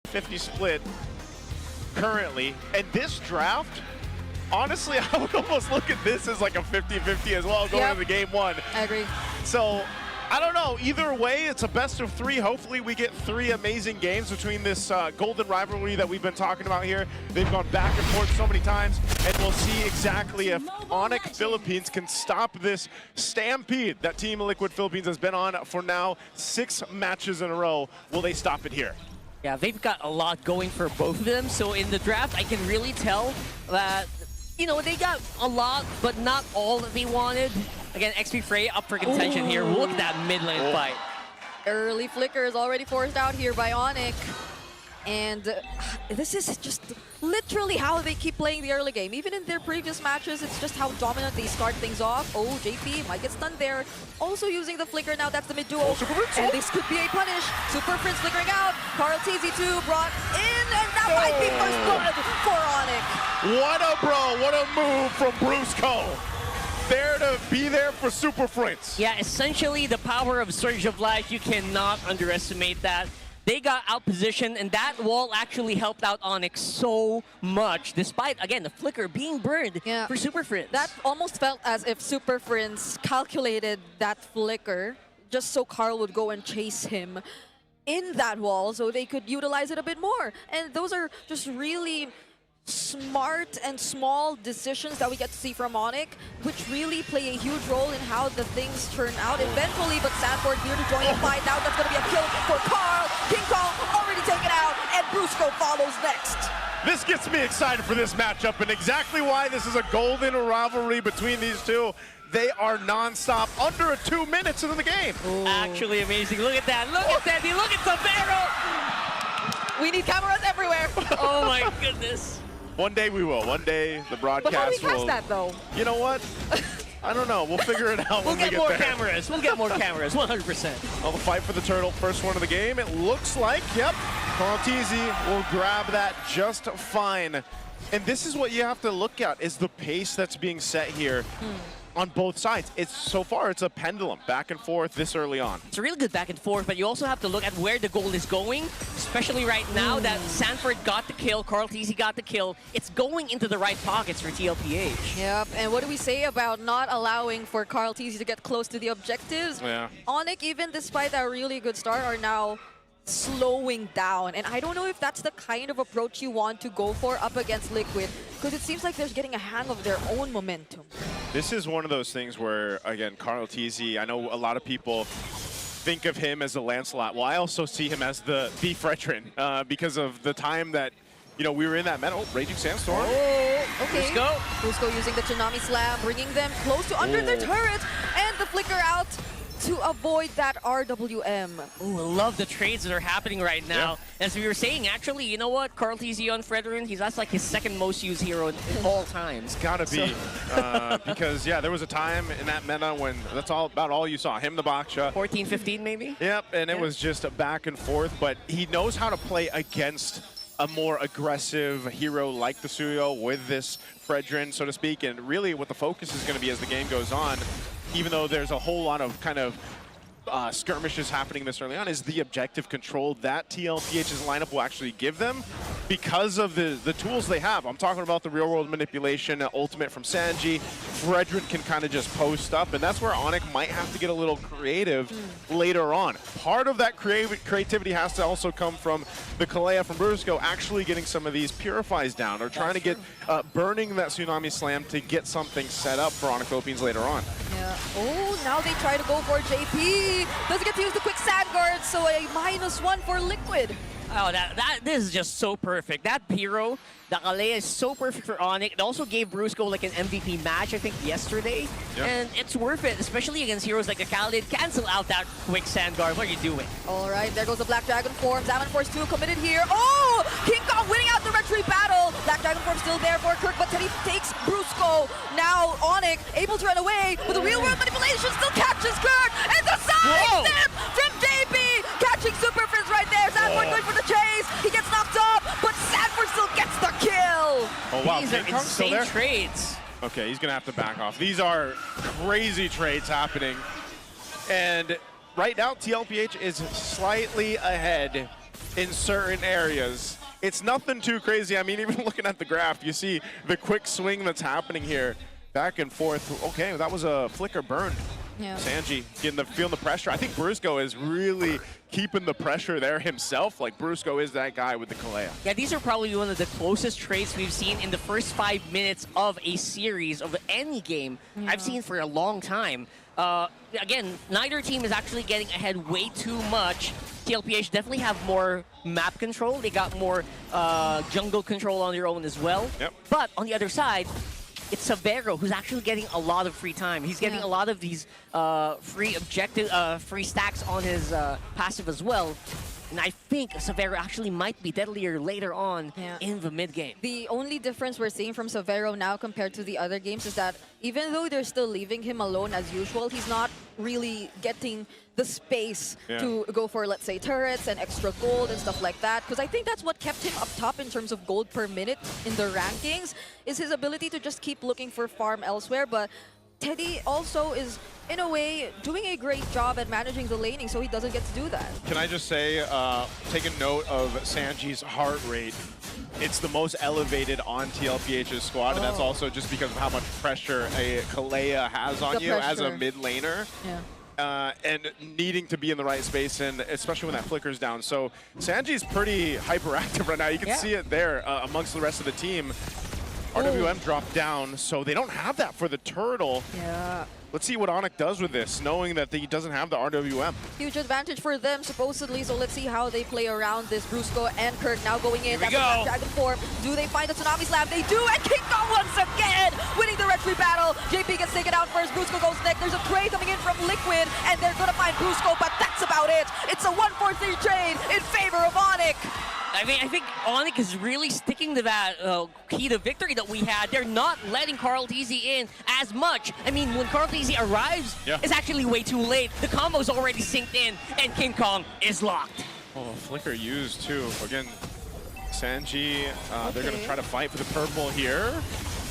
50 split currently. And this draft, honestly, I would almost look at this as like a 50-50 as well going into game one. I agree. So, I don't know. Either way, it's a best of three. Hopefully, we get three amazing games between this golden rivalry that we've been talking about here. They've gone back and forth so many times, and we'll see exactly if Onic Philippines can stop this stampede that Team Liquid Philippines has been on for now 6 matches in a row. Will they stop it here? Yeah, they've got a lot going for both of them. So in the draft, I can really tell that, you know, they got a lot, but not all that they wanted. Again, XP Frey up for contention here. Look at that mid lane fight. Early flicker is already forced out here by Onic. And this is just literally how they keep playing the early game. Even in their previous matches, it's just how dominant they start things off. Oh, JP might get stunned there. Also using the flicker now, that's the mid duo. And this could be a punish. Super Prince flickering out. Tlph too brought in, and that might be first blood for Onic. What a bro, what a move from Brusco. There to be there for Super Prince. Yeah, essentially the power of Surge of Life, you cannot underestimate that. They got outpositioned, and that wall actually helped out Onic so much, despite, again, the flicker being burned for Super Prince. That almost felt as if Super Prince calculated that flicker just so Carl would go and chase him in that wall so they could utilize it a bit more. And those are just really smart and small decisions that we get to see from Onic, which really play a huge role in how the things turn out eventually. But Sanford here to join the fight. Now that's going to be a kill for Carl. King Kong already taken out, and Brusco follows next. This gets me excited for this matchup, and exactly why this is a golden rivalry between these two. They are non-stop, under 2 minutes into the game. Ooh. Actually amazing. Look at that. Look at that. Look at the barrel. We need cameras everywhere. Oh my goodness. One day we will. One day the broadcast But how do we catch will. that though? You know what? I don't know. We'll figure it out when we get there. We'll get more cameras. We'll get more cameras. 100%. Well, the fight for the turtle, first one of the game. It looks like, yep, Tlph will grab that just fine. And this is what you have to look at, is the pace that's being set here. On both sides. So far, it's a pendulum, back and forth this early on. It's a really good back and forth, but you also have to look at where the goal is going, especially right now that Sanford got the kill, Tlph got the kill. It's going into the right pockets for Tlph. Yep, and what do we say about not allowing for Tlph to get close to the objectives? Yeah. Onic, even despite a really good start, are now slowing down. And I don't know if that's the kind of approach you want to go for up against Liquid, because it seems like they're getting a hang of their own momentum. This is one of those things where, again, Tlph, I know a lot of people think of him as a Lancelot. Well, I also see him as the Fredrin because of the time that, you know, we were in that meta. Oh, Raging Sandstorm. Oh, okay. Brusco using the Tsunami Slam, bringing them close to under their turret, and the flicker out to avoid that RWM. Ooh, I love the trades that are happening right now. Yeah. As we were saying, actually, you know what? Tlph on Fredrin, that's like his second most used hero in all times. It's gotta be. Because, yeah, there was a time in that meta when that's about all you saw. Him, the Baksha. 14, 15 maybe? Yep, and it was just a back and forth, but he knows how to play against a more aggressive hero like the Suyo with this Fredrin, so to speak, and really what the focus is going to be as the game goes on, even though there's a whole lot of kind of skirmishes happening this early on, is the objective control that Tlph's lineup will actually give them because of the tools they have. I'm talking about the real-world manipulation, ultimate from Sanji. Fredrin can kind of just post up, and that's where Onic might have to get a little creative later on. Part of that creativity has to also come from the Kalea from Brusco actually getting some of these purifies down, or trying to get burning that Tsunami Slam to get something set up for Onic Philippines later on. Yeah. Oh, now they try to go for JP. Doesn't get to use the quick sand guard, so a -1 for Liquid. Oh, this is just so perfect. That hero, the Kalea, is so perfect for Onic. It also gave Brusco like an MVP match, I think, yesterday. Yep. And it's worth it, especially against heroes like the Khalid. Cancel out that quick sand guard. What are you doing? All right, there goes the Black Dragon form. Zaman Force 2 committed here. Oh! King Kong winning out the retreat battle. Black Dragon form still there for Kirk, but Teddy takes Brusco. Now Onic able to run away with the real-world manipulation. Still catches Kirk. And the side step from JP. Catching Super Prince right there. Sanford going for the chase. He gets knocked off, but Sanford still gets the kill. Oh, wow. These are insane trades. Okay, he's going to have to back off. These are crazy trades happening. And right now, Tlph is slightly ahead in certain areas. It's nothing too crazy. I mean, even looking at the graph, you see the quick swing that's happening here. Back and forth. Okay, that was a flicker burn. Yeah. Sanji feeling the pressure. I think Brusco is really keeping the pressure there himself. Like, Brusco is that guy with the Kalea. Yeah, these are probably one of the closest trades we've seen in the first 5 minutes of a series of any game I've seen for a long time. Again, neither team is actually getting ahead way too much. Tlph definitely have more map control. They got more jungle control on their own as well. Yep. But on the other side, it's Severo who's actually getting a lot of free time. He's getting a lot of these free stacks on his passive as well. And I think Severo actually might be deadlier later on in the mid game. The only difference we're seeing from Severo now compared to the other games is that even though they're still leaving him alone as usual, he's not really getting the space to go for, let's say, turrets and extra gold and stuff like that. Because I think that's what kept him up top in terms of gold per minute in the rankings, is his ability to just keep looking for farm elsewhere. But Teddy also is, in a way, doing a great job at managing the laning, so he doesn't get to do that. Can I just say, take a note of Sanji's heart rate. It's the most elevated on Tlph's squad, and that's also just because of how much pressure a Kalea has on you as a mid laner. And needing to be in the right space, and especially when that flicker's down. So Sanji's pretty hyperactive right now. You can see it there amongst the rest of the team. RWM dropped down, so they don't have that for the turtle. Let's see what Onic does with this, knowing that he doesn't have the RWM. Huge advantage for them, supposedly, so let's see how they play around this. Brusco and Kirk now going in. That's the Dragon form. Do they find the Tsunami Slam? They do, and King Kong once again winning the Red Tree battle. JP gets taken out first, Brusco goes next. There's a trade coming in from Liquid, and they're gonna find Brusco, but that's about it. It's a 1-4-3 trade in favor of Onic. I mean, I think Onic is really sticking to that key to victory that we had. They're not letting Tlph in as much. I mean, when Tlph arrives, it's actually way too late. The combo's already synced in, and King Kong is locked. Oh, flicker used too. Again, Sanji, they're going to try to fight for the purple here.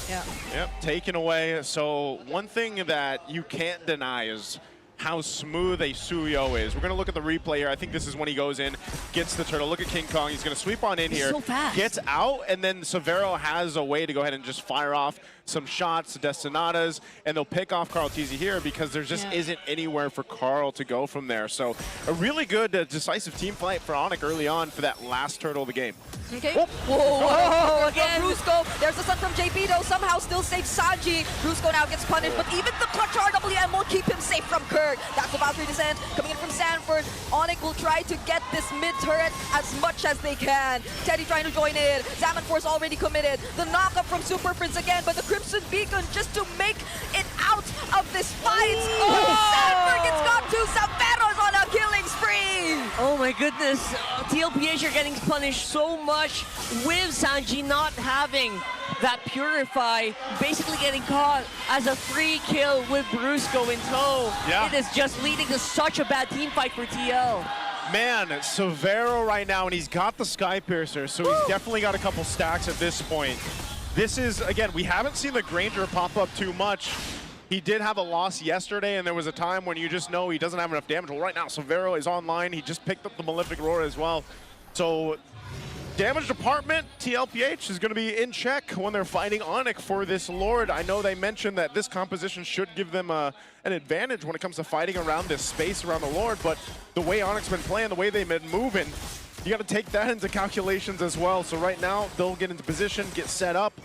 Yep, taken away. So one thing that you can't deny is how smooth a Suyo is. We're going to look at the replay here. I think this is when he goes in, gets the turtle. Look at King Kong. He's going to sweep on in here. So fast. Gets out, and then Severo has a way to go ahead and just fire off some shots, Destinadas, and they'll pick off Tlph here because there just isn't anywhere for Carl to go from there. So a really good decisive team fight for Onic early on for that last turtle of the game. Okay. Whoa, again. Brusco. There's the stun from JP though. Somehow still saves Sanji. Brusco now gets punished, but even the clutch RWM will keep him safe from Kirk. That's the Valkyrie descent coming in from Sanford. Onic will try to get this mid turret as much as they can. Teddy trying to join in. Zaman Force already committed. The knockup from Super Prince again, but the Crimson Beacon just to make it out of this fight. Sanford gets got to. Severo's on a killing spree. Oh my goodness. Tlph are getting punished so much with Sanji not having that Purify, basically getting caught as a free kill with Brusco in tow. It is just leading to such a bad team fight for TL. Man, Severo right now, and he's got the Sky Piercer, so he's definitely got a couple stacks at this point. This is, again, we haven't seen the Granger pop up too much. He did have a loss yesterday, and there was a time when you just know he doesn't have enough damage. Well, right now, Severo is online. He just picked up the Malefic Roar as well. So, damage department, Tlph is going to be in check when they're fighting Onic for this Lord. I know they mentioned that this composition should give them an advantage when it comes to fighting around this space around the Lord, but the way Onic's been playing, the way they've been moving, you got to take that into calculations as well. So right now, they'll get into position, get set up.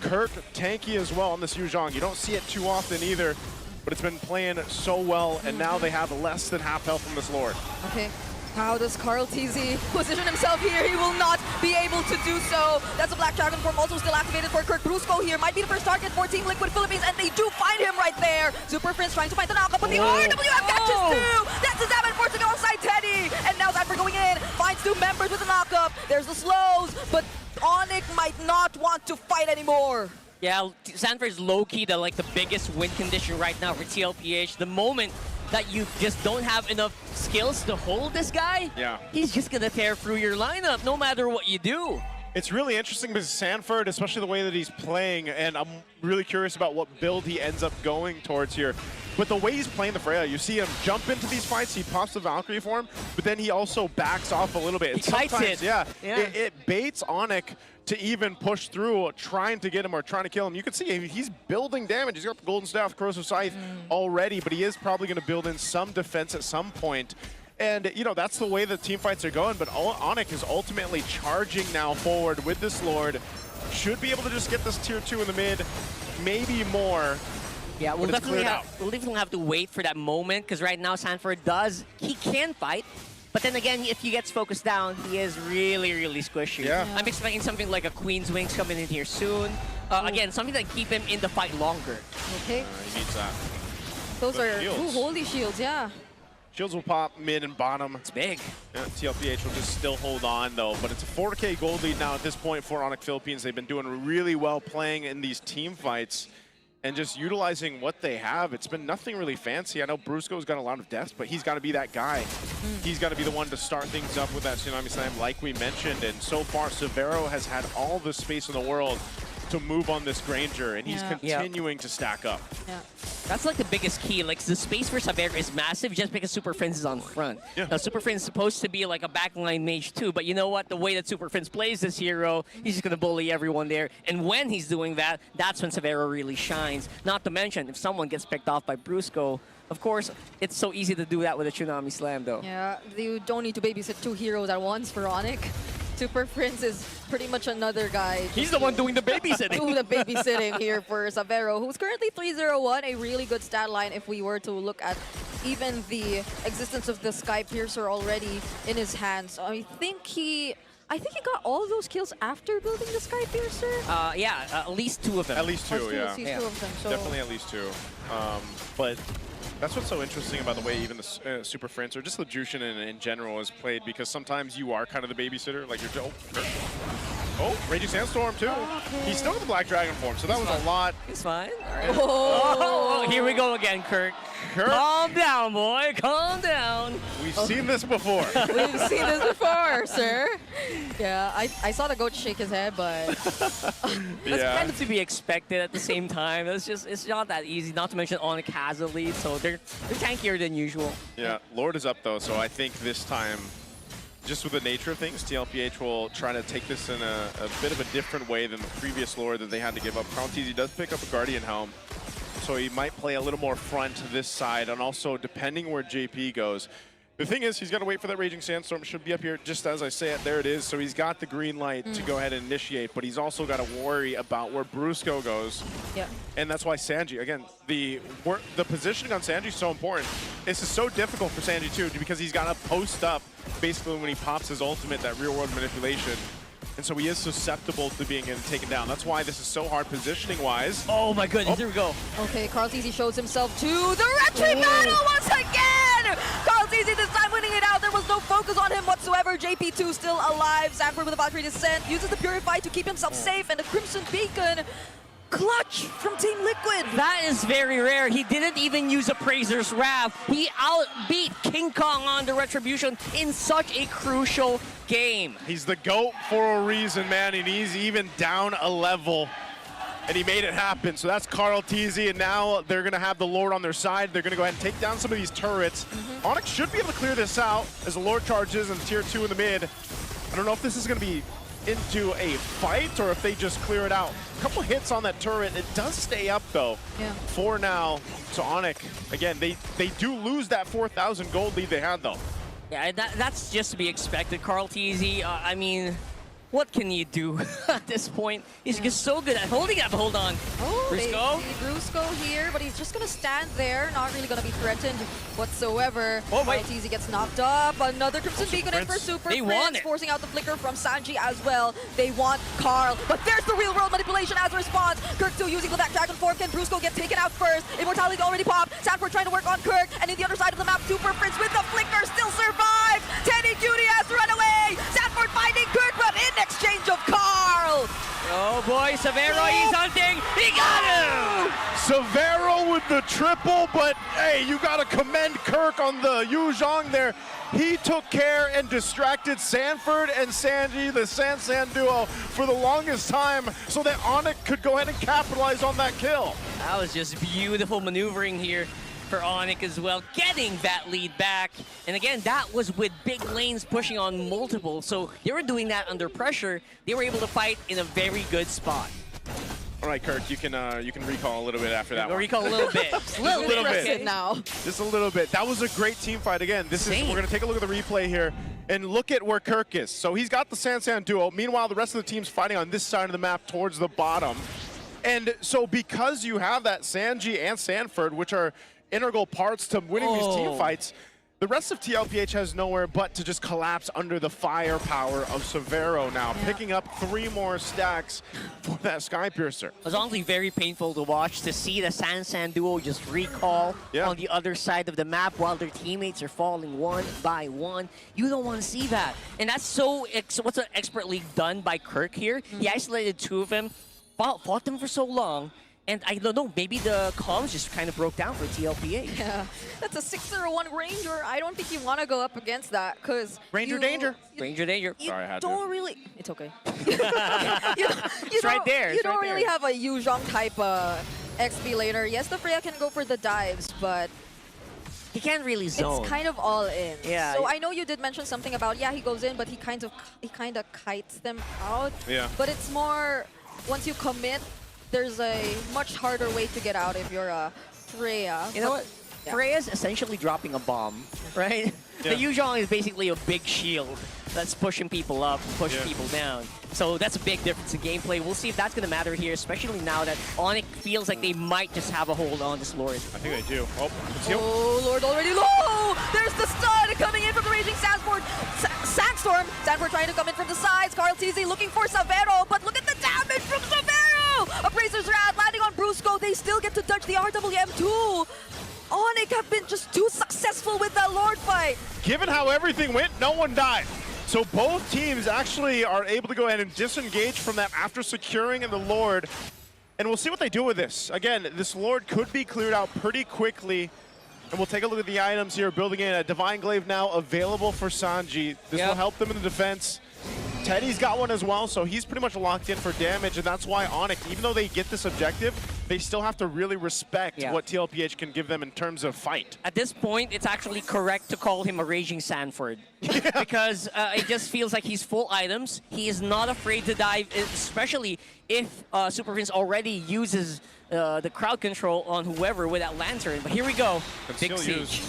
Kirk, tanky as well on this Yuzhong. You don't see it too often either, but it's been playing so well, and now they have less than half health from this Lord. Okay. How does Tlph position himself here? He will not be able to do so. That's a Black Dragon form also still activated for Kirk. Brusco here might be the first target for Team Liquid Philippines, and they do find him right there. Super Prince trying to find the knockup, but the RWM catches two. That's the Zaman Force to go alongside Teddy. And now Zanford going in, finds two members with the knockup. There's the slows, but Onic might not want to fight anymore. Yeah, Sanford is low-key the biggest win condition right now for Tlph. The moment that you just don't have enough skills to hold this guy, he's just gonna tear through your lineup no matter what you do. It's really interesting because Sanford, especially the way that he's playing, and I'm really curious about what build he ends up going towards here. But the way he's playing the Freya, you see him jump into these fights, he pops the Valkyrie for him, but then he also backs off a little bit. He kites it. Yeah, Yeah. it baits Onic to even push through, trying to get him or trying to kill him. You can see he's building damage. He's got the Golden Staff, Corrosive Scythe already, but he is probably going to build in some defense at some point. And, you know, that's the way the team fights are going, but Onic is ultimately charging now forward with this Lord. Should be able to just get this tier 2 in the mid, maybe more. Yeah, we'll definitely have to wait for that moment, because right now Sanford he can fight, but then again, if he gets focused down, he is really, really squishy. Yeah. I'm expecting something like a Queen's Wings coming in here soon. Again, something that keep him in the fight longer. Okay. He needs that. Those The are shields. holy shields, yeah. Shields will pop mid and bottom. It's big. Yeah, Tlph will just still hold on, though. But it's a 4K gold lead now at this point for Onic Philippines. They've been doing really well playing in these team fights and just utilizing what they have. It's been nothing really fancy. I know Brusco's got a lot of depth, but he's got to be that guy. He's got to be the one to start things up with that Tsunami Slam, like we mentioned. And so far, Severo has had all the space in the world to move on this Granger, and he's continuing to stack up. Yeah. That's like the biggest key. Like the space for Severo is massive just because Super Friends is on front. Yeah. Now Super Friends is supposed to be like a backline mage too, but you know what? The way that Super Friends plays this hero, he's just gonna bully everyone there. And when he's doing that, that's when Severo really shines. Not to mention, if someone gets picked off by Brusco, of course, it's so easy to do that with a Tsunami Slam though. Yeah, you don't need to babysit 2 heroes at once for Onic. Super Prince is pretty much another guy. He's the one doing the babysitting. Doing the babysitting here for Severo, who's currently 301, a really good stat line if we were to look at even the existence of the Sky Piercer already in his hands. I think he got all of those kills after building the Sky Piercer. Yeah, at least 2 of them. At least 2, Or yeah. at least 2 of them. So Definitely at least 2. But that's what's so interesting about the way even the Super Friends, or just the Jushin in general, is played, because sometimes you are kind of the babysitter. Like you're Raging Sandstorm too. Okay. He's still in the Black Dragon form, so that was a lot. It's fine. All right. Oh. Here we go again, Kirk. Calm down, boy. Calm down. We've seen this before. We've seen this before, sir. Yeah, I saw the goat shake his head, but That's kind of to be expected at the same time. It's not that easy. Not to mention Onic has a lead, so they're tankier than usual. Yeah, Lord is up though, so I think this time, just with the nature of things, Tlph will try to take this in a bit of a different way than the previous Lord that they had to give up. Tlph does pick up a Guardian Helm, so he might play a little more front to this side, and also depending where JP goes. The thing is, he's got to wait for that Raging Sandstorm. Should be up here just as I say it. There it is. So he's got the green light to go ahead and initiate, but he's also got to worry about where Brusco goes. yeah. And that's why Sanji, again, the positioning on Sanji is so important. This is so difficult for Sanji too, because he's got to post up basically when he pops his ultimate, that real world manipulation. And so he is susceptible to being taken down. That's why this is so hard positioning-wise. Oh my goodness, here we go. Okay, Tlph shows himself to the retreat battle once again! Tlph this time winning it out. There was no focus on him whatsoever. JP2 still alive. Sanford with a Valkyrie Descent uses the Purify to keep himself safe, and the Crimson Beacon. Clutch from Team Liquid. That is very rare. He didn't even use Appraiser's Wrath. He outbeat King Kong on the Retribution in such a crucial game. He's the GOAT for a reason, man, and he's even down a level. And he made it happen. So that's Tlph, and now they're going to have the Lord on their side. They're going to go ahead and take down some of these turrets. Onic should be able to clear this out as the Lord charges and tier 2 in the mid. I don't know if this is going to be into a fight or if they just clear it out. A couple hits on that turret. It does stay up, though, for now. So Onic, again, they do lose that 4,000 gold lead they had, though. Yeah, that's just to be expected. Tlph, I mean, what can you do at this point? He's just so good at holding up. Hold on. Oh, Brusco? they see Brusco here, but he's just going to stand there, not really going to be threatened whatsoever. Oh, wait. Tlph gets knocked up. Another Crimson Beacon in for Super They Prince, want it. forcing out the flicker from Sanji as well. They want Carl, but there's the real world manipulation as a response. Kirk still using the back dragon form. Can Brusco get taken out first? Immortality already popped. Sanford trying to work on Kirk, and in the other side of the map, Super Prince with the flicker still survives. Teddy Cutie has to run away. Sanford finding Kirk, but in exchange of Carl. Oh boy, Severo, he's hunting. He got him! Severo with the triple, but hey, you got to commend Kirk on the Yu Zhang there. He took care and distracted Sanford and Sanji, the San duo, for the longest time so that Onic could go ahead and capitalize on that kill. That was just beautiful maneuvering here. for Onic as well, getting that lead back. And again, that was with big lanes pushing on multiple. So they were doing that under pressure. They were able to fight in a very good spot. All right, Kirk, you can recall a little bit after that one. Recall a little bit. Just a little bit. now. Just a little bit. That was a great team fight. Again, we're going to take a look at the replay here and look at where Kirk is. So he's got the Sansan duo. Meanwhile, the rest of the team's fighting on this side of the map towards the bottom. And so because you have that Sanji and Sanford, which are integral parts to winning these team fights, the rest of Tlph has nowhere but to just collapse under the firepower of Severo now, picking up 3 more stacks for that Skypiercer. It was honestly very painful to watch, to see the Sansan duo just recall on the other side of the map while their teammates are falling one by one. You don't want to see that. And that's so expertly done by Kirk here. He isolated 2 of them, fought them for so long. And I don't know, maybe the comms just kind of broke down for Tlph. Yeah, that's a 601 Ranger. I don't think you want to go up against that because Ranger danger. Ranger danger. Sorry, I had don't to. really. It's okay. It's right there. You don't really have a Yuzhong type XP laner. Yes, the Freya can go for the dives, but he can't really zone. it's kind of all in. Yeah. So I know you did mention something about he goes in, but he kind of kites them out. Yeah. But it's more once you commit, there's a much harder way to get out if you're a Freya. You know what? Yeah. Freya's essentially dropping a bomb, right? Yeah. The Yuzhong is basically a big shield that's pushing people up, pushing people down. So that's a big difference in gameplay. We'll see if that's going to matter here, especially now that Onic feels like they might just have a hold on this Lord. I think they do. Oh, Lord already low! There's the stun coming in from the Raging Sandstorm. Sandstorm! Sandstorm trying to come in from the sides. Carl TZ looking for Severo, but look at the damage from Severo! Appraiser's Wrath landing on Brusco. They still get to touch the RWM2. Onic have been just too successful with that Lord fight. Given how everything went, no one died. So both teams actually are able to go ahead and disengage from that after securing the Lord. And we'll see what they do with this. Again, this Lord could be cleared out pretty quickly. And we'll take a look at the items here, building in a Divine Glaive now available for Sanji. This will help them in the defense. Teddy's got one as well, so he's pretty much locked in for damage, and that's why Onic, even though they get this objective, they still have to really respect what Tlph can give them in terms of fight. At this point, it's actually correct to call him a Raging Sanford. Because it just feels like he's full items. He is not afraid to dive, especially if Super Prince already uses the crowd control on whoever with that lantern. But here we go. Big siege.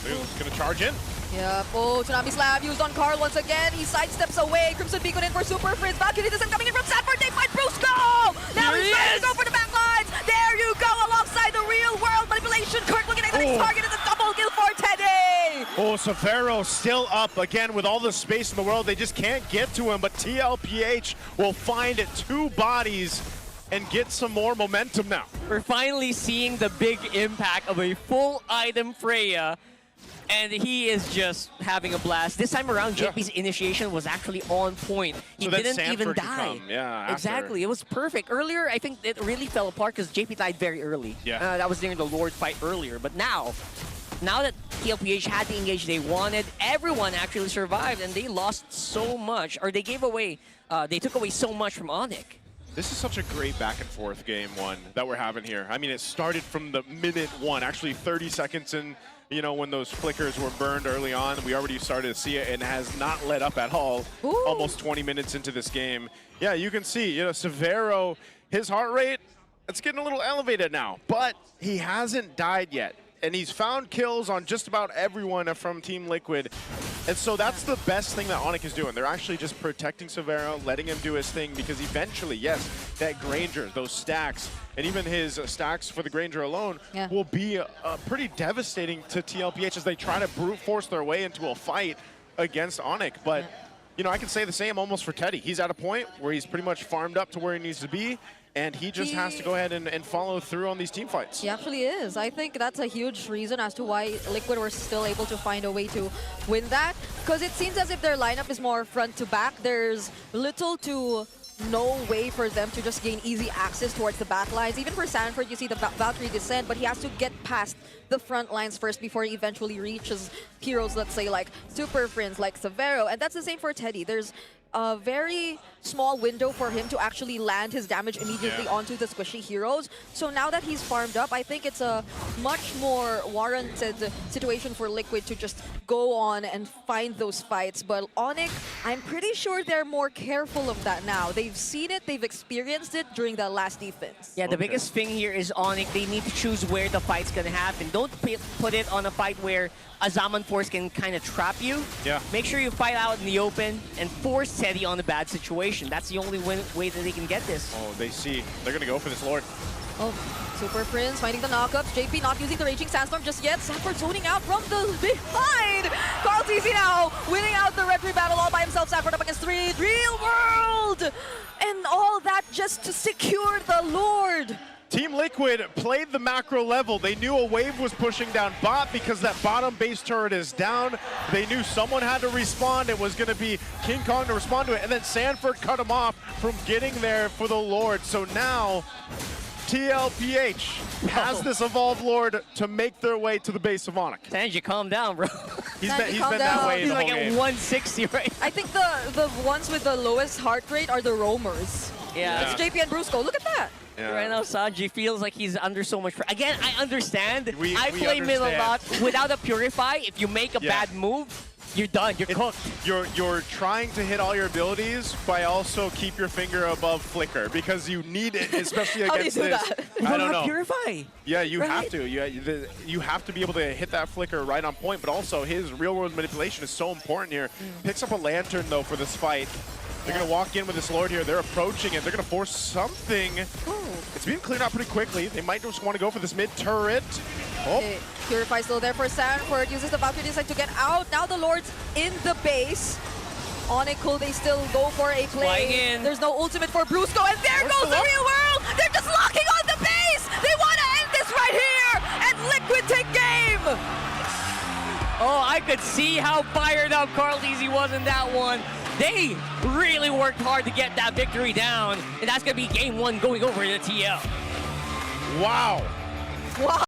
He's gonna charge in. Yep. Oh, Tsunami Slab used on Carl once again. He sidesteps away. Crimson Beacon in for Super Prince. Valkyrie isn't coming in from Sanford. They fight Brusco! Now he's trying to go for the back lines. There you go, alongside the real world manipulation. Kirk looking at the next target. It's a double kill for Teddy! Oh, Severo still up again with all the space in the world. They just can't get to him, but Tlph will find 2 bodies and get some more momentum now. We're finally seeing the big impact of a full item Freya. And he is just having a blast. This time around, JP's initiation was actually on point. He so didn't Sanford even die. Exactly. It was perfect. Earlier, I think it really fell apart because JP died very early. Yeah. That was during the Lord fight earlier. But now that Tlph had the engage they wanted, everyone actually survived, and they lost so much, or they gave away, they took away so much from Onic. This is such a great back and forth game one that we're having here. I mean, it started from the minute 1, actually 30 seconds in. You know, when those flickers were burned early on, we already started to see it and has not let up at all. Almost 20 minutes into this game. Yeah, you can see, you know, Severo, his heart rate, it's getting a little elevated now, but he hasn't died yet. And he's found kills on just about everyone from Team Liquid. And so that's the best thing that Onic is doing. They're actually just protecting Severo, letting him do his thing, because eventually, yes, that Granger, those stacks, and even his stacks for the Granger alone will be pretty devastating to Tlph as they try to brute force their way into a fight against Onic. But, you know, I can say the same almost for Teddy. He's at a point where he's pretty much farmed up to where he needs to be. And he just has to go ahead and follow through on these team fights. He actually is. I think that's a huge reason as to why Liquid were still able to find a way to win that. Because it seems as if their lineup is more front to back. There's little to no way for them to just gain easy access towards the back lines. Even for Sanford, you see the Valkyrie descent, but he has to get past the front lines first before he eventually reaches heroes, let's say, like Super Friends, like Severo. And that's the same for Teddy. There's a very small window for him to actually land his damage immediately onto the squishy heroes. So now that he's farmed up, I think it's a much more warranted situation for Liquid to just go on and find those fights. But Onic, I'm pretty sure they're more careful of that now. They've seen it, they've experienced it during the last defense. Yeah, the biggest thing here is Onic. They need to choose where the fight's gonna happen. Don't put it on a fight where a Zaman Force can kind of trap you. Yeah. Make sure you fight out in the open and force Teddy on a bad situation. That's the only way that they can get this. Oh, they see. They're going to go for this Lord. Oh, Super Prince finding the knockups. JP not using the Raging Sandstorm just yet. Sanford zoning out from the behind. Carl TC now winning out the Red 3 battle all by himself. Sanford up against 3. Real World! And all that just to secure the Lord. Team Liquid played the macro level. They knew a wave was pushing down bot because that bottom base turret is down. They knew someone had to respond. It was going to be King Kong to respond to it. And then Sanford cut him off from getting there for the Lord. So now Tlph has this evolved Lord to make their way to the base of Onic. Sanji, calm down, bro. He's Sanji, been calm that down. way He's the like whole at game. 160 right I think the ones with the lowest heart rate are the roamers. Yeah. It's JP and Brusco. Look at that. Yeah. Right now, Sanji feels like he's under so much pressure. Again, I understand. We play mid a understand. lot. Without a Purify, if you make a bad move, you're done. You're cooked. You're trying to hit all your abilities, but also keep your finger above Flicker because you need it, especially How do you against do this. that? I don't know. Purify. Yeah, you have Right? to. You have to be able to hit that Flicker right on point, but also his real-world manipulation is so important here. Picks up a Lantern, though, for this fight. They're going to walk in with this Lord here. They're approaching it. They're going to force something. It's being cleared out pretty quickly. They might just want to go for this mid-turret. Oh, Okay, Purify still there for Sanford. Uses the Valkyrie Decide to get out. Now the Lord's in the base. Onic, cool, they still go for a Flying play. in. There's no ultimate for Brusco, and there Where's goes the the lock? real world! They're just locking on the base! They want to end this right here! And Liquid take game! Oh, I could see how fired up Carl Easy was in that one. They really worked hard to get that victory down, and that's going to be game one going over to TL. wow. Wow.